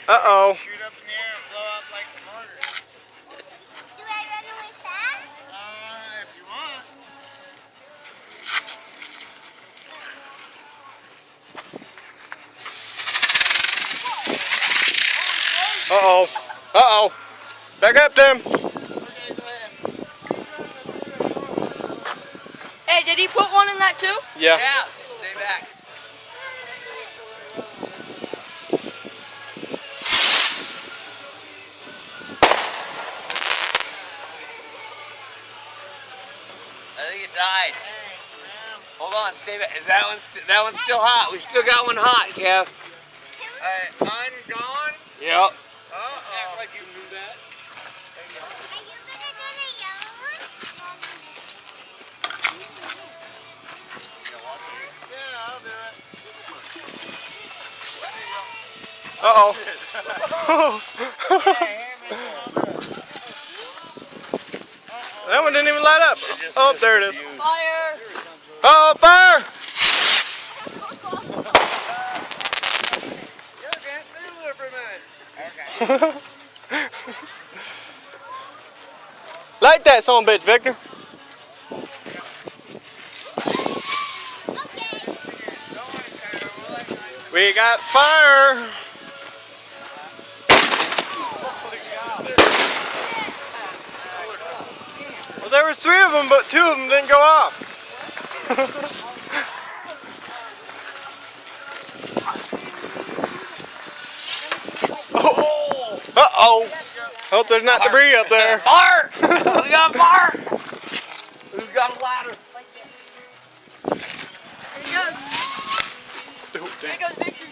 Uh-oh. Shoot up in the air and blow up like the mortar. Do I run away fast? If you want. Uh-oh. Uh-oh. Back up, Tim. Okay, go ahead. Hey, did he put one in that too? Yeah. Yeah, stay back. I think it died. Hold on, stay back. That one's still hot. We still got one hot, Kev. I'm gone. Yep. Uh-oh. Like you knew that. Are you gonna do the yellow one? Yeah, I'll do it. Uh-oh. That one didn't even light up. Oh, there it is. Fire! Oh, fire! Yeah, Dan, stay over there for a minute. Okay. Light that son of a bitch, Victor. We got fire. Well, there were 3 of them, but 2 of them didn't go off. Oh. Uh-oh. Hope there's not debris up there. Fire! We got fire! Who's got a ladder? There he goes Victor.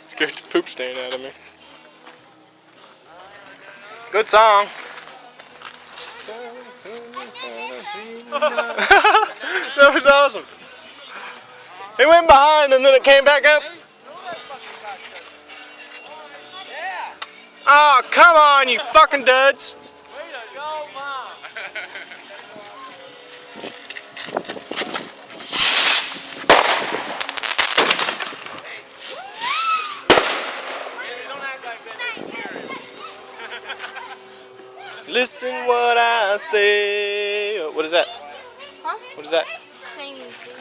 Scared the poop stain out of me. Good song. That was awesome. It went behind and then it came back up. Oh, come on, you fucking duds. Way to go, Mom! Listen what I say. What is that? Huh? What is that? Same thing.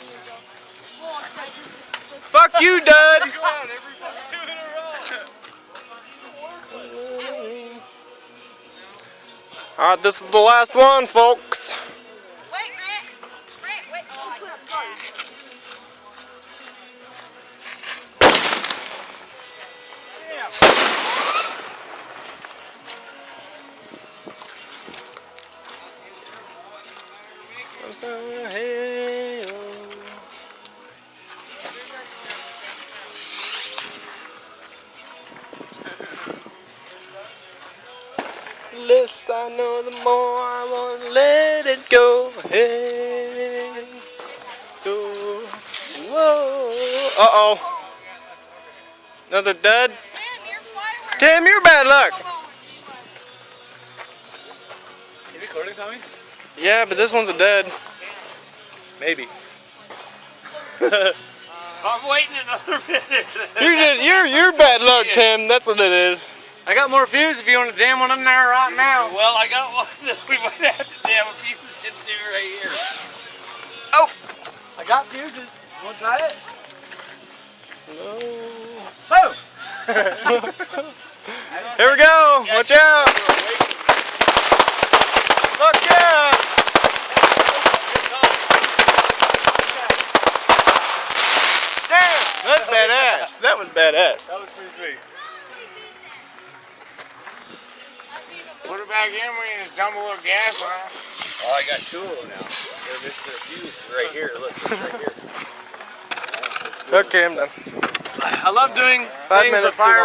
Fuck you, dud. Alright, this is the last one, folks. Wait, Grant. Grant, wait. Oh, I put up fire. Less I know, the more I want to let it go. Hey, go. Whoa. Uh-oh. Another dud. Tim, you're bad luck. You recording, Tommy? Yeah, but this one's a dud. Maybe. I'm waiting another minute. You're bad luck, Tim. That's what it is. I got more fuse if you want to jam one in there right now. Well, I got one that we might have to jam a fuse into right here. Oh. I got fuses. You want to try it? No. Here we go. Watch out. Fuck yeah. Damn. That's badass. That was badass. That was pretty sweet. Put it back in when you just dump a little gas on it. Oh, I got 2 of them now. They're missing a fuse right here. Look, it's right here. Okay, I'm done. I love doing 5 things minutes with too long. fire